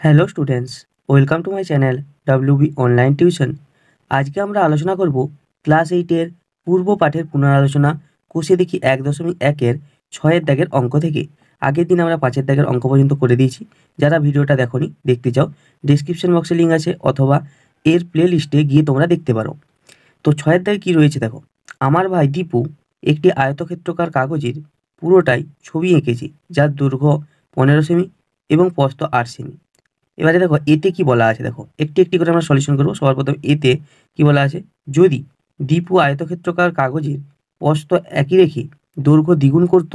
Hello students, welcome to my channel WB online tuition. আজকে আমরা আলোচনা করব ক্লাস 8-এর পূর্ব পাঠের পুনরালোচনা কোষে দেখি 1.1-এর 6-এর দাগের অঙ্ক থেকে। আগের দিন আমরা 5-এর দাগের অঙ্ক পর্যন্ত করে দিয়েছি। যারা ভিডিওটা দেখোনি দেখতে চাও, ডিসক্রিপশন বক্সে লিঙ্ক আছে অথবা এর প্লে লিস্টে গিয়ে তোমরা দেখতে পারো। তো 6-এর দাগে কী রয়েছে দেখো। আমার ভাই দীপু একটি আয়তক্ষেত্রাকার কাগজের পুরোটাই ছবি এঁকেছে, যার দৈর্ঘ্য 15 সেমি এবং প্রস্থ 8 সেমি। এবারে দেখো এতে কি বলা আছে, দেখো একটি একটি করে আমরা সলিউশন করব। সবার প্রথম এতে কি বলা আছে, যদি দীপু আয়তক্ষেত্রাকার কাগজের প্রস্থ একই রেখে দৈর্ঘ্য দ্বিগুণ করত,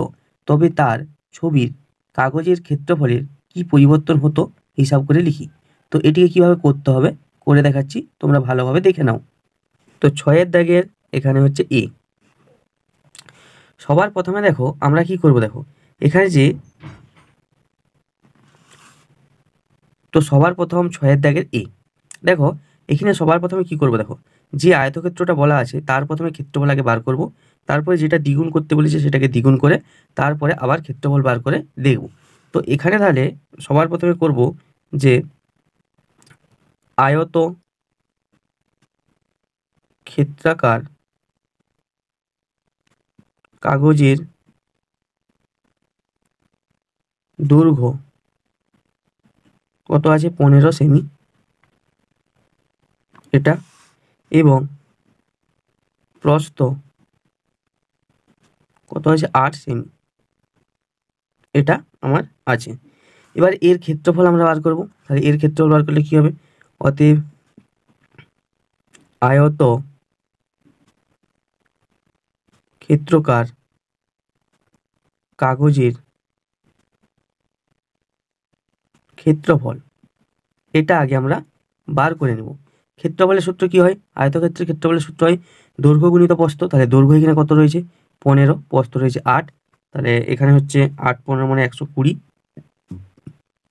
তবে তার ছবির কাগজের ক্ষেত্রফলের কি পরিবর্তন হতো হিসাব করে লিখি। তো এটিকে কিভাবে করতে হবে করে দেখাচ্ছি, তোমরা ভালোভাবে দেখে নাও। তো 6-এর দাগের এখানে হচ্ছে এ। সবার প্রথমে দেখো আমরা কি করব, দেখো এখানে যে তো সবার প্রথম 6-এর দাগের এ। দেখো এখানে সবার প্রথমে কি করব, দেখো যে আয়তক্ষেত্রটা বলা আছে তার প্রথমে ক্ষেত্রফল আগে বার করব, তারপরে যেটা দ্বিগুণ করতে বলেছে সেটাকে দ্বিগুণ করে তারপরে আবার ক্ষেত্রফল বার করে দেখব। তো এখানে তাহলে সবার প্রথমে করব যে আয়ত ক্ষেত্রাকার কাগজের দৈর্ঘ্য কত আছে 15 সেমি, এটা, এবং প্রস্থ কত আছে 8 সেমি, এটা আমার আছে। এবার এর ক্ষেত্রফল আমরা বার করব। তাহলে এর ক্ষেত্রফল বার করলে কি হবে, অতএব আয়ত ক্ষেত্রাকার কাগজের ক্ষেত্রফল, এটা আগে আমরা বার করে নেব। ক্ষেত্রফলের সূত্র কি হয়, আয়তক্ষেত্রের ক্ষেত্রফলের সূত্র হয় দৈর্ঘ্য গুণিত প্রস্থ। তাহলে দৈর্ঘ্য এখানে কত রয়েছে 15, প্রস্থ রয়েছে 8, তাহলে এখানে হচ্ছে 8 15 মানে 120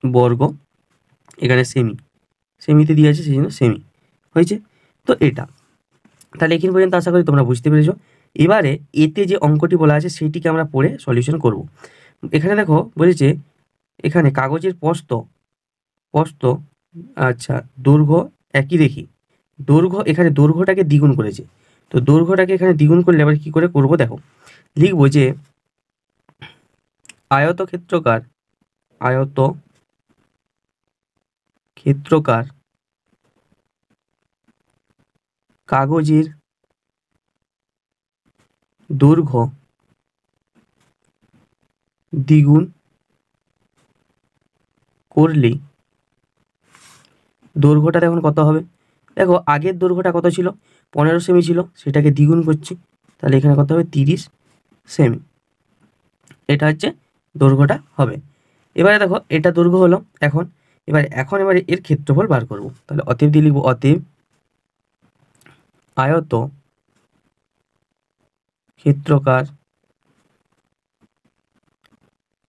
বর্গ, এখানে সেমি, সেমিতে দিয়ে আছে সেই জন্য সেমি হয়েছে। তো এটা তাহলে এখানে পর্যন্ত আশা করি তোমরা বুঝতে পেরেছো। এবারে এতে যে অঙ্কটি বলা আছে সেইটিকে আমরা পড়ে সলিউশন করব। এখানে দেখো বলেছে এখানে কাগজের প্রস্থ আচ্ছা দৈর্ঘ্য একই রেখে দৈর্ঘ্য এখানে দৈর্ঘ্যটাকে দ্বিগুণ করেছে। তো দৈর্ঘ্যটাকে এখানে দ্বিগুণ করলে এবার কি করে করব, দেখো লিখবো যে আয়তক্ষেত্রাকার কাগজের দৈর্ঘ্য দ্বিগুণ করলে দৈর্ঘ্যটা এখন কত হবে, দেখো আগের দৈর্ঘ্যটা কত ছিল 15 সেমি ছিল, সেটাকে দ্বিগুণ করছি, তাহলে এখানে কত হবে 30 সেমি, এটা হচ্ছে দৈর্ঘ্যটা হবে। এবারে দেখো এটা দৈর্ঘ্য হলো। এবারে এর ক্ষেত্রফল বার করব। তাহলে অতএব দিয়ে লিখব অতএব আয়ত ক্ষেত্রাকার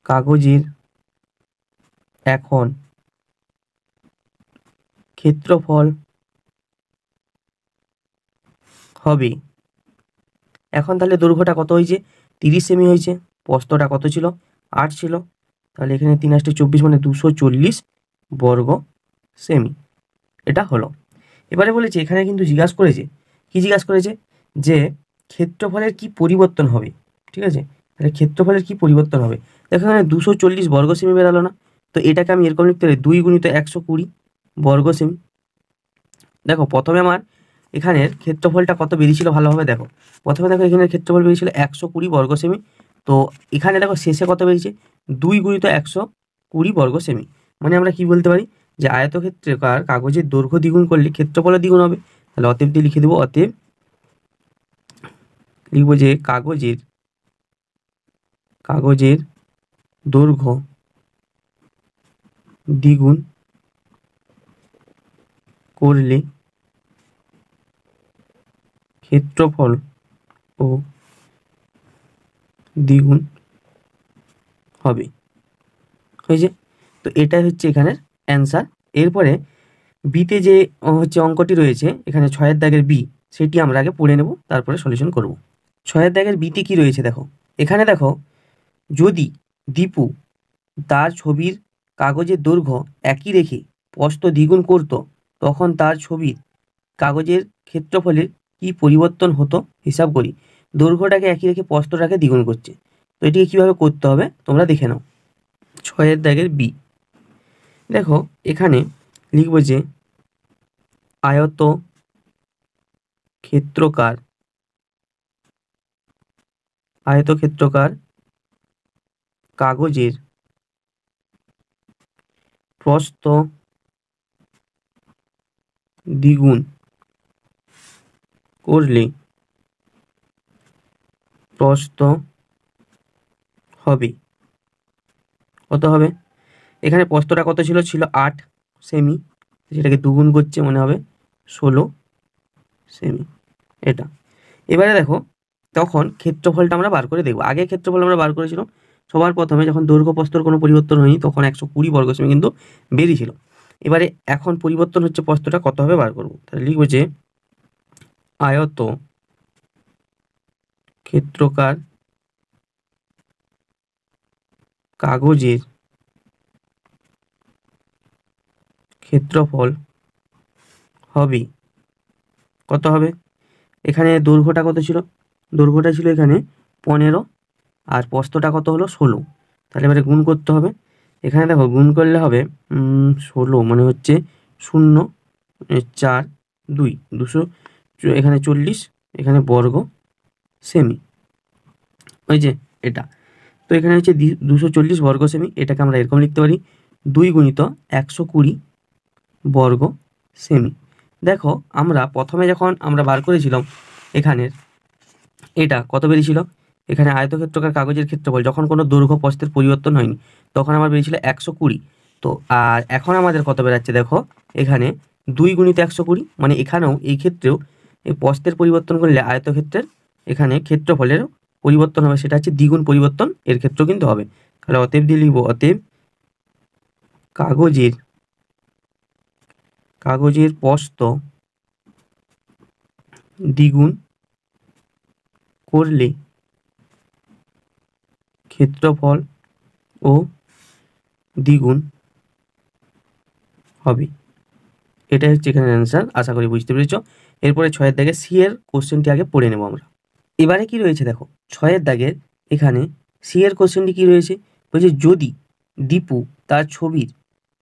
কাগজের এখন ক্ষেত্রফল হবে, এখন তাহলে দৈর্ঘ্যটা কত হয়েছে 30 সেমি হয়েছে, প্রস্থটা কত ছিল 8 ছিল, তাহলে এখানে 3 8 24 মানে 240 বর্গ সেমি, এটা হলো। এবারে বলেছে এখানে কিন্তু জিজ্ঞাসা করেছে যে ক্ষেত্রফলের কি পরিবর্তন হবে, ঠিক আছে। তাহলে ক্ষেত্রফলের কি পরিবর্তন হবে, দেখো এখানে 240 বর্গ সেমি বেরালো না, তো এটাকে আমি এরকম লিখতে পারি 2 গুণিত 120 বর্গ সেমি। দেখো প্রথমে আমার এখানের ক্ষেত্রফলটা কত বেরিয়েছিল ভালোভাবে দেখো, প্রথমে দেখো এখানের ক্ষেত্রফল বেরিয়েছিল 120 বর্গ সেমি, তো এখানে দেখো শেষে কত বেরিয়েছে 2 গুণিত 120 বর্গ সেমি। মানে আমরা কি বলতে পারি যে আয়তক্ষেত্রাকার কাগজের দৈর্ঘ্য দ্বিগুণ করলে ক্ষেত্রফলও দ্বিগুণ হবে। তাহলে অতএব দিয়ে লিখে দেবো, অতএব লিখবো যে কাগজের দৈর্ঘ্য দ্বিগুণ করলে ক্ষেত্রফল ও দ্বিগুণ হবে, হয়েছে। তো এটাই হচ্ছে এখানের অ্যান্সার। এরপরে বিতে যে হচ্ছে অঙ্কটি রয়েছে এখানে 6-এর দাগের বি, সেটি আমরা আগে পড়ে নেব, তারপরে সলিউশন করব। 6-এর দাগের বিতে কি রয়েছে দেখো, এখানে দেখো যদি দীপু তার ছবির কাগজের দৈর্ঘ্য একই রেখে প্রস্থ দ্বিগুণ করত তখন তার ছবির কাগজের ক্ষেত্রফলের কি পরিবর্তন হতো হিসাব করি। দৈর্ঘ্যটাকে একই রেখে প্রস্থটাকে দ্বিগুণ করছে। তো এটিকে কীভাবে করতে হবে তোমরা দেখে নাও। 6 দাগের বি। দেখো এখানে লিখব যে আয়ত ক্ষেত্রকার কাগজের প্রস্থ দ্বিগুণ করলে প্রস্থ হবে কত হবে? এখানে প্রস্থটা কত ছিল? 8 সেমি, সেটাকে দ্বিগুণ করছে, মনে হবে 16 সেমি। এটা এবারে দেখো তখন ক্ষেত্রফলটা আমরা বার করে দেখব। আগে ক্ষেত্রফল আমরা বার করেছিলাম সবার প্রথমে যখন দৈর্ঘ্য প্রস্থর কোনো পরিবর্তন হয়নি তখন 120 বর্গ সেমি কিন্তু বেরিয়েছিল। এবারে এখন পরিবর্তন হচ্ছে, প্রস্থটা কত হবে বার করব। তাহলে লিখব যে আয়ত ক্ষেত্রকার কাগজের ক্ষেত্রফল হবে কত হবে? এখানে দৈর্ঘ্যটা কত ছিল? দৈর্ঘ্যটা ছিল এখানে 15 আর প্রস্থটা কত হলো? 16। তাহলে এবারে গুণ করতে হবে। এখানে দেখো গুণ করলে হবে 16 মানে হচ্ছে 0 4 2 200, এখানে 40, এখানে বর্গ সেমি, ওই যে এটা। তো এখানে হচ্ছে 240 বর্গ সেমি। এটাকে আমরা এরকম লিখতে পারি 2 গুণিত 120 বর্গ সেমি। দেখো আমরা প্রথমে যখন আমরা বার করেছিলাম এখানের এটা কত বেরিয়েছিল? এখানে আয়তক্ষেত্রকার কাগজের ক্ষেত্রফল যখন কোনো দৈর্ঘ্য প্রস্থের পরিবর্তন হয়নি তখন আমার বেরিয়েছিল 120। তো আর এখন আমাদের কত বেরাচ্ছে দেখো, এখানে 2 গুণিত 120, মানে এখানেও এই ক্ষেত্রেও এই প্রস্থের পরিবর্তন করলে আয়তক্ষেত্রের এখানে ক্ষেত্রফলের পরিবর্তন হবে, সেটা হচ্ছে দ্বিগুণ পরিবর্তন এর ক্ষেত্রেও কিন্তু হবে। তাহলে অতএব দিয়ে লিখব অতএব কাগজের প্রস্থ দ্বিগুণ করলে ক্ষেত্রফল ও দ্বিগুণ হবে। এটাই হচ্ছে এখানে অ্যান্সার। আশা করি বুঝতে পেরেছ। এরপরে 6 দাগের সি এর কোশ্চেনটি আগে পড়ে নেব আমরা। এবারে কি রয়েছে দেখো 6 দাগের এখানে সি এর কোশ্চেনটি কি রয়েছে? বলছে যদি দীপু তার ছবির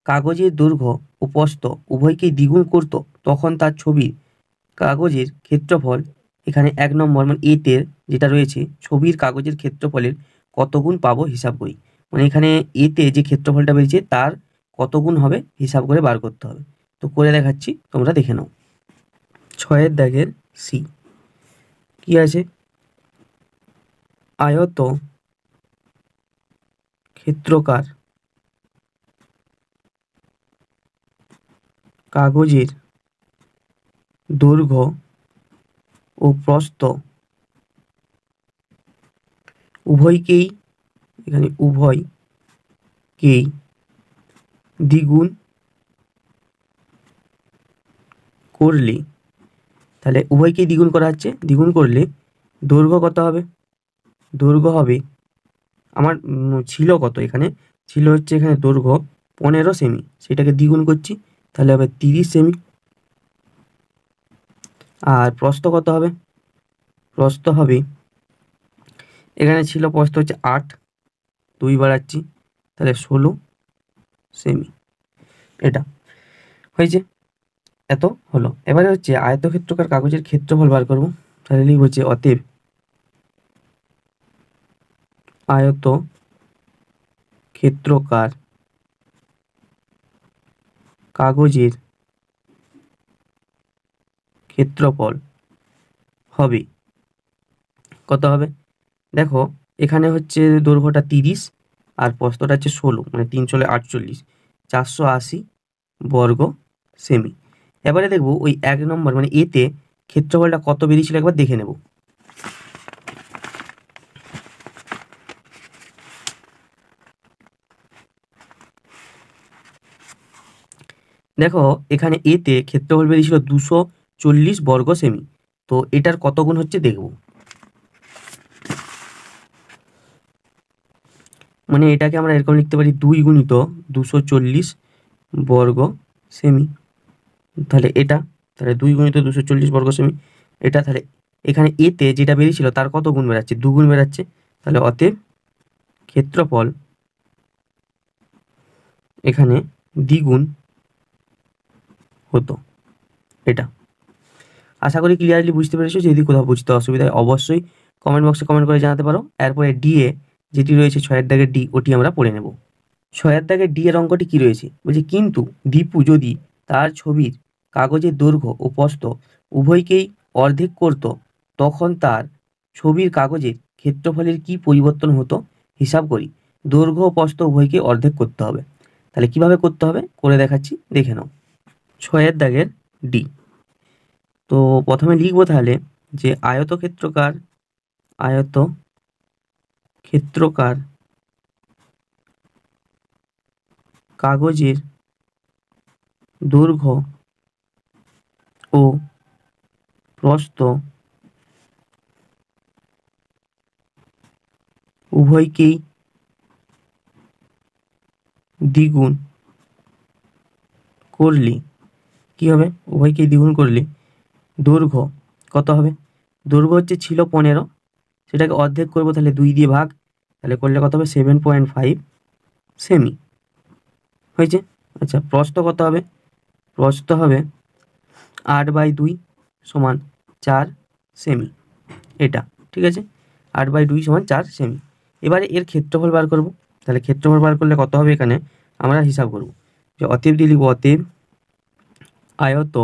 কাগজের দৈর্ঘ্য ও প্রস্থ উভয়কেই দ্বিগুণ করত তখন তার ছবির কাগজের ক্ষেত্রফল, এখানে 1 নম্বর মানে এতে যেটা রয়েছে ছবির কাগজের ক্ষেত্রফলের কত গুণ পাবো হিসাব করি। মানে এখানে এতে যে ক্ষেত্রফলটা বেরিয়েছে তার কত গুণ হবে হিসাব করে বার করতে হবে। তো করে দেখাচ্ছি, তোমরা দেখে নাও। 6 দাগের সি কি আছে? আয়ত ক্ষেত্রকার কাগজের দৈর্ঘ্য ও প্রস্থ উভয়কেই, এখানে উভয়কেই দ্বিগুণ করলে, তাহলে উভয়কেই দ্বিগুণ করা হচ্ছে, দ্বিগুণ করলে দৈর্ঘ্য কত হবে? দৈর্ঘ্য হবে আমার ছিল কত? এখানে ছিল হচ্ছে এখানে দৈর্ঘ্য 15 সেমি, সেটাকে দ্বিগুণ করছি, তাহলে হবে 30 সেমি। আর প্রস্থ কত হবে? প্রস্থ হবে এখানে ছিল প্রস্থ হচ্ছে 8, 2 বাড়াচ্ছি, তাহলে 16 সেমি। এটা হয়েছে, এত হলো। এবারে হচ্ছে আয়তক্ষেত্রকার কাগজের ক্ষেত্রফল বার করব। তাহলে লিখব হচ্ছে অতএব আয়ত ক্ষেত্রকার কাগজের ক্ষেত্রফল হবে কত হবে? দেখো এখানে হচ্ছে দৈর্ঘ্যটা 30 আর প্রস্থটা হচ্ছে 16, মানে 3 × 48, 480 বর্গ সেমি। এবারে দেখব ওই 1 নম্বর মানে এতে ক্ষেত্রফলটা কত বেরিয়েছিল একবার দেখে নেব। দেখো এখানে এতে ক্ষেত্রফল বেরিয়েছিল 240 বর্গ সেমি। তো এটার কত গুণ হচ্ছে দেখব। মানে এটাকে আমরা এরকম লিখতে পারি 2 গুণিত 240 বর্গ সেমি। তাহলে এটা, তাহলে 2 গুণিত 240 বর্গ সেমি। এটা তাহলে এখানে এতে যেটা বেরিয়েছিল তার কত গুণ বেরাচ্ছে? 2 গুণ বেরাচ্ছে। তাহলে অতএব ক্ষেত্রফল এখানে দ্বিগুণ হতো। এটা আশা করি ক্লিয়ারলি বুঝতে পেরেছো। যদি কোথাও বুঝতে অসুবিধা হয় অবশ্যই কমেন্ট বক্সে কমেন্ট করে জানাতে পারো। এরপরে ডি এ যেটি রয়েছে 6 দাগের ডি, ওটি আমরা পড়ে নেব। 6 দাগের ডি এর অঙ্কটি কি রয়েছে বলছে, কিন্তু দীপু যদি তার ছবির কাগজের দৈর্ঘ্য ও প্রস্থ উভয়কেই অর্ধেক করত, তখন তার ছবির কাগজের ক্ষেত্রফলের কি পরিবর্তন হতো হিসাব করি। দৈর্ঘ্য ও প্রস্থ উভয়কে অর্ধেক করতে হবে। তাহলে কিভাবে করতে হবে করে দেখাচ্ছি, দেখে নাও। 6 দাগের ডি, তো প্রথমে লিখবো তাহলে যে আয়তক্ষেত্রকার কাগজের দৈর্ঘ্য ও প্রস্থ উভয়কেই দ্বিগুণ করলে কি হবে? উভয়কেই দ্বিগুণ করলে দৈর্ঘ্য কত হবে? দৈর্ঘ্য ছিল 15, সেটাকে অর্ধেক করবো, তাহলে 2 দিয়ে ভাগ, তাহলে করলে কত হবে? 7.5 সেমি হয়েছে। আচ্ছা, প্রস্থ কত হবে? প্রস্থ হবে 8/2 সমান 4 সেমি। এটা ঠিক আছে, 8/2 সমান 4 সেমি। এবারে এর ক্ষেত্রফল বার করব। তাহলে ক্ষেত্রফল বার করলে কত হবে? এখানে আমরা হিসাব করব যে অতএব দিয়ে লিখব, অতএব আয়ত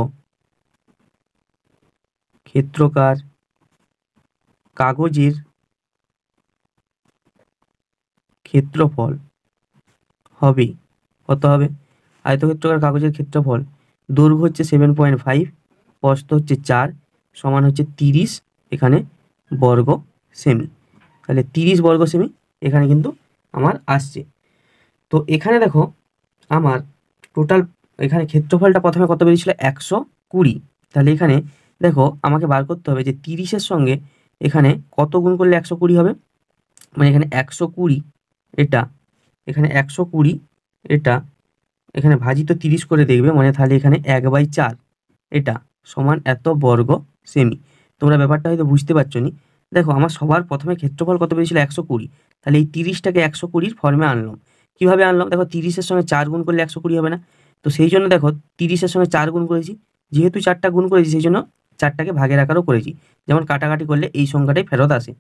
ক্ষেত্রকার কাগজের ক্ষেত্রফল হবে কত হবে? আয়তক্ষেত্রকার কাগজের ক্ষেত্রফল দৈর্ঘ্য হচ্ছে 7.5, প্রস্থ হচ্ছে 4, সমান হচ্ছে 30 এখানে বর্গ সেমি। তাহলে 30 বর্গ সেমি এখানে কিন্তু আমার আসছে। তো এখানে দেখো আমার টোটাল এখানে ক্ষেত্রফলটা প্রথমে কত বেরিয়েছিল? 120। তাহলে এখানে দেখো আমাকে বার করতে হবে যে 30-এর সঙ্গে এখানে কত গুণ করলে 120 হবে। মানে এখানে 120 এটা, এখানে 120 এটা, এখানে ভাজিত 30 করে দেখবে, মানে তাহলে এখানে 1/4 এটা সমান এত বর্গ সেমি। তোমরা ব্যাপারটা হয়তো বুঝতে পারছো নি। দেখো আমার সবার প্রথমে ক্ষেত্রফল কত বেরিয়েছিল? 120। তাহলে এই 30টাকে 120 ফর্মে আনলাম। কিভাবে আনলাম? দেখো 30-এর সঙ্গে 4 গুণ করলে 120 হবে না? তো সেই জন্য দেখো 30-এর সঙ্গে 4 গুণ করেছি, যেহেতু 4টা গুণ করেছি সেই জন্য 4টাকে ভাগের আকারও করেছি, যেমন কাটাকাটি করলে এই সংখ্যাটাই ফেরত আসে।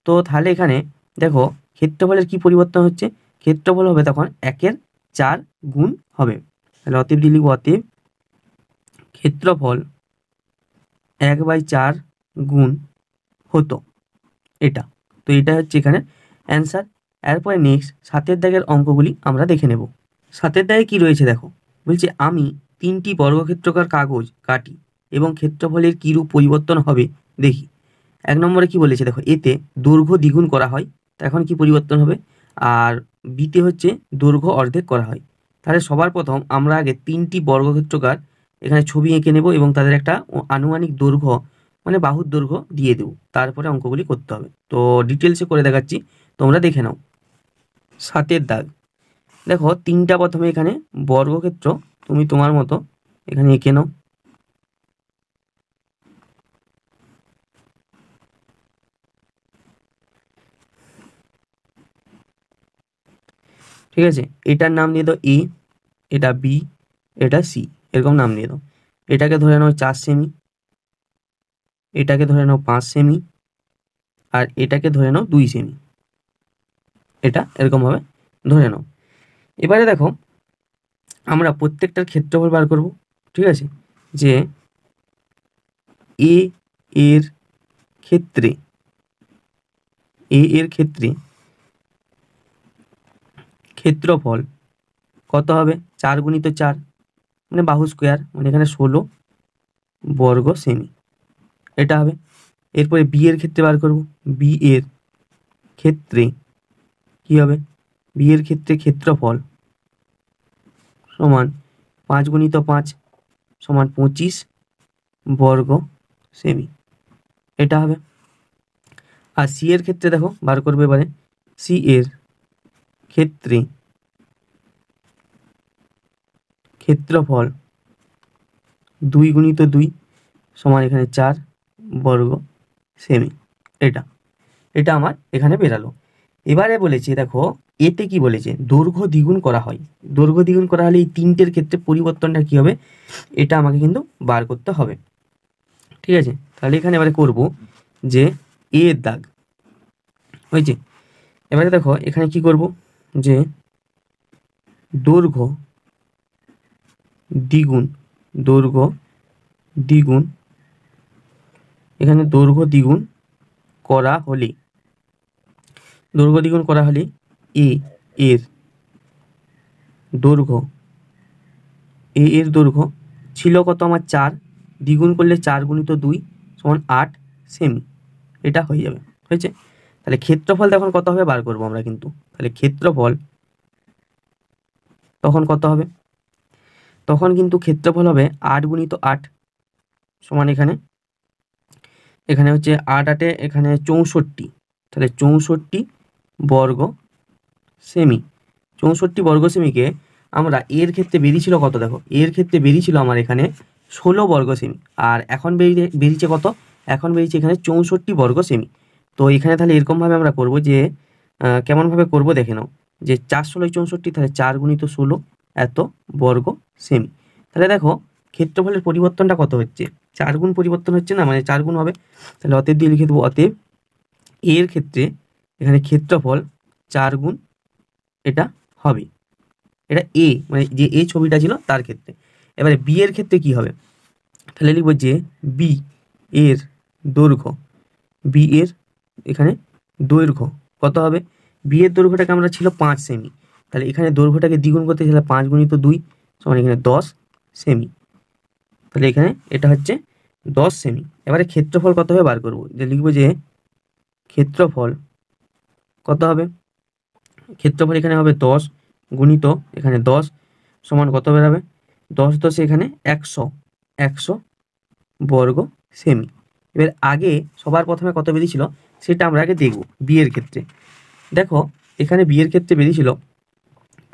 তো তাহলে এখানে দেখো ক্ষেত্রফলের কি পরিবর্তন হচ্ছে? ক্ষেত্রফল হবে তখন 1-এর 4 গুণ হবে। তাহলে অতএব দিয়ে লিখব, অতএব ক্ষেত্রফল 1/4 গুণ হতো এটা। তো এটা হচ্ছে এখানে অ্যান্সার। এরপরে নেক্সট 7 দাগের অঙ্কগুলি আমরা দেখে নেব। 7 দাগে কি রয়েছে দেখো, বলছে আমি 3টি বর্গক্ষেত্রকার কাগজ কাটি এবং ক্ষেত্রফলের কিরূপ পরিবর্তন হবে দেখি। 1 নম্বরে কি বলেছে দেখো, এতে দৈর্ঘ্য দ্বিগুণ করা হয়, তো এখন কি পরিবর্তন হবে? আর বিতে হচ্ছে দৈর্ঘ্য অর্ধেক করা হয়। তাহলে সবার প্রথম আমরা আগে 3টি বর্গক্ষেত্রকার এখানে ছবি এঁকে নেব এবং তাদের একটা আনুমানিক দৈর্ঘ্য মানে বাহুর দৈর্ঘ্য দিয়ে দেবো, তারপরে অঙ্কগুলি করতে হবে। তো ডিটেলসে করে দেখাচ্ছি, তোমরা দেখে নাও। 7 দাগ দেখো 3টা প্রথমে এখানে বর্গক্ষেত্র তুমি তোমার মতো এখানে এঁকে নাও। ঠিক আছে, এটার নাম দিয়ে দাও এ, এটা বি, এটা সি, এরকম নাম দিয়ে দাও। এটাকে ধরে নাও 4 সেমি, এটাকে ধরে নাও 5 সেমি, আর এটাকে ধরে নাও 2 সেমি। এটা এরকমভাবে ধরে নাও। এবারে দেখো আমরা প্রত্যেকটার ক্ষেত্রফল বার করব। ঠিক আছে, যে এ এর ক্ষেত্রে ক্ষেত্রফল কত হবে? 4 গুণিত 4 মানে বাহু স্কোয়ার, মানে এখানে 16 বর্গ সেমি এটা হবে। এরপরে বি এর ক্ষেত্রে বার করব। বি এর ক্ষেত্রে কি হবে? বি এর ক্ষেত্রে ক্ষেত্রফল সমান 5 গুণিত 5 সমান 25 বর্গ সেমি এটা হবে। আর সি এর ক্ষেত্রে দেখো বার করবে এবারে, সি এর ক্ষেত্রে ক্ষেত্রফল 2 গুণিত 2 সমান এখানে 4 বর্গ সেমি। এটা আমার এখানে বেরালো। এবারে বলেছে দেখো এতে কি বলেছে, দৈর্ঘ্য দ্বিগুণ করা হয়। দৈর্ঘ্য দ্বিগুণ করা হলে এই তিনটের ক্ষেত্রে পরিবর্তনটা কি হবে, এটা আমাকে কিন্তু বার করতে হবে। ঠিক আছে, তাহলে এখানে এবারে করব যে এর দাগ হয়েছে। এবারে দেখো এখানে কি করব, যে দৈর্ঘ্য দ্বিগুণ, এখানে দৈর্ঘ্য দ্বিগুণ করা হলে এ এর দৈর্ঘ্য ছিল কত আমার 4, দ্বিগুণ করলে 4 গুণিত 2 সমান 8 সেমি, এটা হয়ে যাবে। হয়েছে, তাহলে ক্ষেত্রফল তখন কত হবে বার করবো আমরা কিন্তু। তাহলে ক্ষেত্রফল তখন কত হবে, তখন কিন্তু ক্ষেত্রফল হবে 8 গুণিত 8 সমান এখানে হচ্ছে 8 8 এখানে 64, তাহলে 64 বর্গ সেমি। 64 বর্গ সেমিকে আমরা এর ক্ষেত্রে বেরিয়েছিল কত, দেখো এর ক্ষেত্রে বেরিয়েছিল আমার এখানে 16 বর্গ সেমি, আর এখন বেরিয়েছে কত, এখন বেরিয়েছে এখানে 64 বর্গ সেমি। তো এখানে তাহলে এরকমভাবে আমরা করব যে কেমনভাবে করব দেখে নাও, যে 4 16 64, তাহলে 4 গুণিত 16 এত বর্গ সেমি। তাহলে দেখো ক্ষেত্রফলের পরিবর্তনটা কত হচ্ছে, 4 গুণ পরিবর্তন হচ্ছে না, মানে 4 গুণ হবে। তাহলে অতএব দিয়ে লিখে দেবো, অতএব এর ক্ষেত্রে এখানে ক্ষেত্রফল 4 গুণ এটা হবে। এটা এ মানে যে এ ছবিটা ছিল তার ক্ষেত্রে। এবারে বি এর ক্ষেত্রে কি হবে, তাহলে লিখব যে বি এর দৈর্ঘ্য, এখানে দৈর্ঘ্য কত হবে, বি এর দৈর্ঘ্যটাকে আমরা ছিল 5 সেমি, তাহলে এখানে দৈর্ঘ্যটাকে দ্বিগুণ করতে গেলে 5 গুণিত 2 সমান এখানে 10 সেমি, তাহলে এখানে এটা হচ্ছে 10 সেমি। এবারে ক্ষেত্রফল কত হবে বার করব, যে লিখব যে ক্ষেত্রফল কত হবে, ক্ষেত্রফল এখানে হবে 10 গুণিত এখানে 10 সমান কত বেরাবে, 10 10 এখানে 100 বর্গ সেমি। এবার আগে সবার প্রথমে কত বেরিয়েছিল সেটা আমরা আগে দেখব। বি এর ক্ষেত্রে দেখো এখানে বি এর ক্ষেত্রে বেরিয়েছিল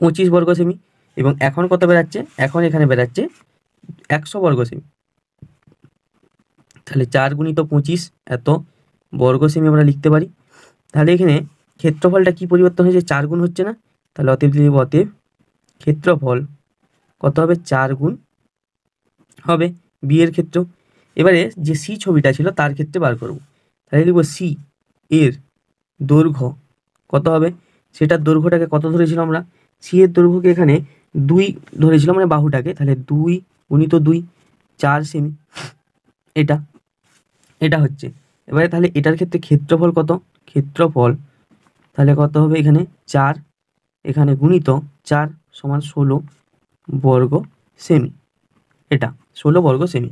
25 বর্গ সেমি, এবং এখন কত বেরাচ্ছে, এখন এখানে বেরাচ্ছে 100 বর্গ সেমি। তাহলে 4 গুণিত 25 এত বর্গ সেমি আমরা লিখতে পারি। তাহলে এখানে ক্ষেত্রফলটা কি পরিবর্তন হয়েছে, 4 গুণ হচ্ছে না, তাহলে অতএব লিখব অতএব ক্ষেত্রফল কত হবে, 4 গুণ হবে বি এর ক্ষেত্র। এবারে যে সি ছবিটা ছিল তার ক্ষেত্রে বার করব, তাহলে লিখব সি এর দৈর্ঘ্য কত হবে, সেটার দৈর্ঘ্যটাকে কত ধরেছিলাম আমরা, সি এর দৈর্ঘ্যকে এখানে 2 ধরেছিলাম মানে বাহুটাকে, তাহলে 2 গুণিত 2 4 সেমি, এটা হচ্ছে। এবারে তাহলে এটার ক্ষেত্রে ক্ষেত্রফল কত, ক্ষেত্রফল তাহলে কত হবে, এখানে 4 এখানে গুণিত 4 সমান 16 বর্গ সেমি, এটা 16 বর্গ সেমি।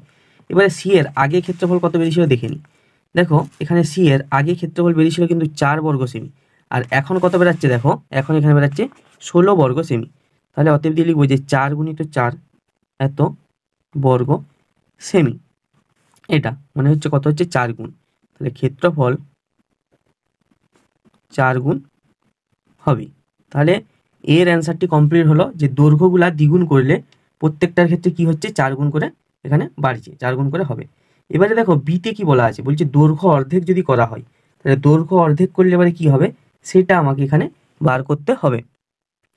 এবারে সি এর আগে ক্ষেত্রফল কত বেরিয়েছিল দেখে নিই। দেখো এখানে সি এর আগে ক্ষেত্রফল বেরিয়েছিল কিন্তু 4 বর্গ সেমি, আর এখন কত বেরাচ্ছে দেখো, এখন এখানে বেরাচ্ছে 16 বর্গ সেমি। তাহলে অতএব দিয়ে লিখব যে 4 গুণিত 4 এত বর্গ সেমি, এটা মানে হচ্ছে কত হচ্ছে 4 গুণ। তাহলে ক্ষেত্রফল 4 গুণ হবে। তাহলে এর অ্যান্সারটি কমপ্লিট হলো, যে দৈর্ঘ্যগুলা দ্বিগুণ করলে প্রত্যেকটার ক্ষেত্রে কি হচ্ছে 4 গুণ করে এখানে বাড়ছে, 4 গুণ করে হবে। এবারে দেখো বিতে কি বলা আছে, বলছে দৈর্ঘ্য অর্ধেক যদি করা হয়, তাহলে দৈর্ঘ্য অর্ধেক করলে এবারে কি হবে সেটা আমাকে এখানে বার করতে হবে।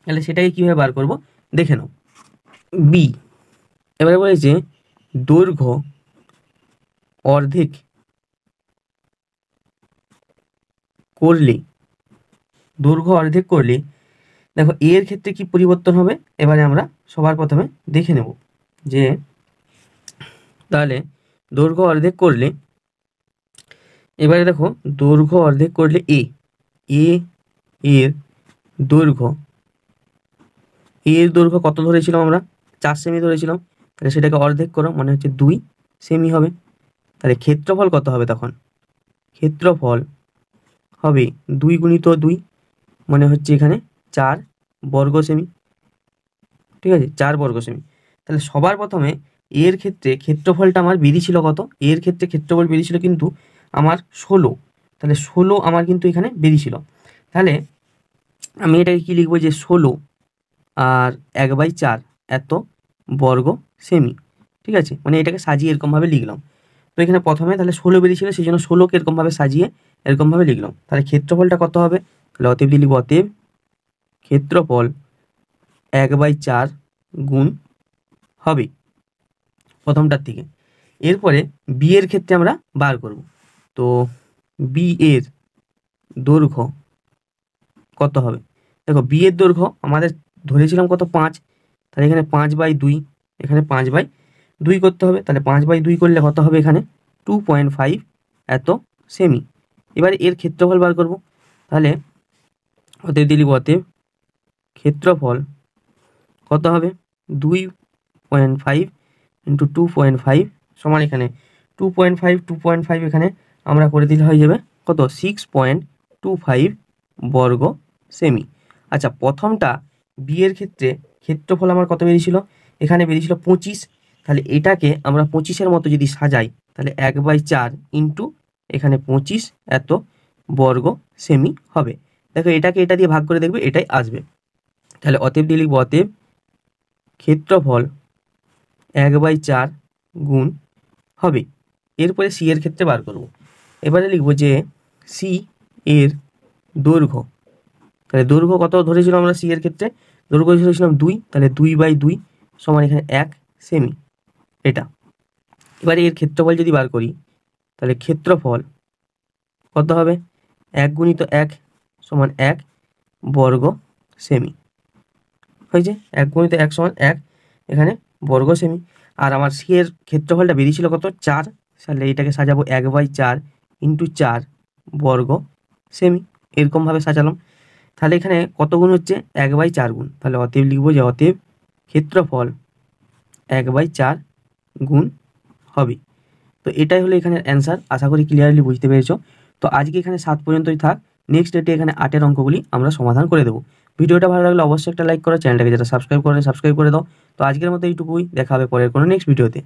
তাহলে সেটাকে কীভাবে বার করব দেখে নাও। বি এবারে বলেছে দৈর্ঘ্য অর্ধেক করলে, দেখো এর ক্ষেত্রে কি পরিবর্তন হবে, এবারে আমরা সবার প্রথমে দেখে নেব যে তাহলে দৈর্ঘ্য অর্ধেক করলে, এবারে দেখো দৈর্ঘ্য অর্ধেক করলে এর দৈর্ঘ্য কত ধরেছিলাম আমরা, 4 সেমি ধরেছিলাম, তাহলে সেটাকে অর্ধেক করো মানে হচ্ছে 2 সেমি হবে। তাহলে ক্ষেত্রফল কত হবে, তখন ক্ষেত্রফল হবে 2 গুণিত 2 মানে হচ্ছে এখানে 4 বর্গ সেমি, ঠিক আছে 4 বর্গ সেমি। তাহলে সবার প্রথমে এর ক্ষেত্রে ক্ষেত্রফলটা আমার বেরিয়েছিল কত, এর ক্ষেত্রে ক্ষেত্রফল বেরিয়েছিল কিন্তু আমার 16, তাহলে 16 আমার কিন্তু এখানে বেরিয়েছিল। তাহলে আমি এটাকে কি লিখবো, যে 16 আর 1/4 এত বর্গ সেমি। ঠিক আছে, মানে এটাকে সাজিয়ে এরকমভাবে লিখলাম। তো এখানে প্রথমে তাহলে 16 বেরিয়েছিল, সেই জন্য 16কে এরকমভাবে সাজিয়ে এরকমভাবে লিখলাম। তাহলে ক্ষেত্রফলটা কত হবে? তাহলে অতএব দিয়ে লিখব অতএব ক্ষেত্রফল 1/4 গুণ হবে প্রথমটার থেকে। এরপরে বি এর ক্ষেত্রে আমরা বার করব। তো বি এর দৈর্ঘ্য কত হবে? দেখো বি এর দৈর্ঘ্য আমাদের ধরেছিলাম কত, 5। তাহলে এখানে 5/2, এখানে 5/2 করতে হবে। তাহলে 5/2 করলে কত হবে? এখানে 2.5 এত সেমি। এবার এর ক্ষেত্রফল বার করব। তাহলে অতএব দিয়ে লিখব অতএব ক্ষেত্রফল কত হবে? 2.5 ইন্টু 2.5 সমান এখানে 2.5 এখানে আমরা করে দিলে হয়ে যাবে কত? 6.25 বর্গ সেমি। আচ্ছা, প্রথমটা বি এর ক্ষেত্রে ক্ষেত্রফল আমার কত বেরিয়েছিল? এখানে বেরিয়েছিল 25। তাহলে এটাকে আমরা 25-এর মতো যদি সাজাই, তাহলে 1/4 ইন্টু এখানে 25 এত বর্গ সেমি হবে। দেখো এটাকে এটা দিয়ে ভাগ করে দেখবে এটাই আসবে। তাহলে অতএব দিয়ে লিখব অতএব ক্ষেত্রফল 1/4 গুণ হবে। এরপরে সি এর ক্ষেত্রে বার করব। এবারে লিখব যে সি এর দৈর্ঘ্য। তাহলে দৈর্ঘ্য কত ধরেছিল আমরা সি এর ক্ষেত্রে? দৈর্ঘ্য ধরেছিলাম 2। তাহলে 2/2 সমান এখানে 1 সেমি এটা। এবারে এর ক্ষেত্রফল যদি বার করি, তাহলে ক্ষেত্রফল কত হবে? 1 গুণিত 1 সমান 1 বর্গ সেমি হয়েছে। 1 গুণিত 1 সমান 1 এখানে বর্গ সেমি। আর আমার সি এর ক্ষেত্রফলটা বেরিয়েছিল কত? 4। তাহলে এইটাকে সাজাবো 1/4 ইন্টু 4 বর্গ সেমি। এরকমভাবে সাজালাম। তাহলে এখানে কত গুণ হচ্ছে? 1/4 গুণ। তাহলে অতএব লিখবো যে অতএব ক্ষেত্রফল 1/4 গুণ হবে। তো এটাই হলো এখানের অ্যান্সার। আশা করি ক্লিয়ারলি বুঝতে পেরেছো। তো আজকে এখানে 7 পর্যন্তই থাক। নেক্সট ডেটে এখানে 8-এর অঙ্কগুলি আমরা সমাধান করে দেবো। ভিডিওটা ভালো লাগলে অবশ্যই একটা লাইক করো, চ্যানেলটাকে যারা সাবস্ক্রাইব করে সাবস্ক্রাইব করে দাও। তো আজকের মতো এইটুকুই, দেখা হবে পরের কোনো নেক্সট ভিডিওতে।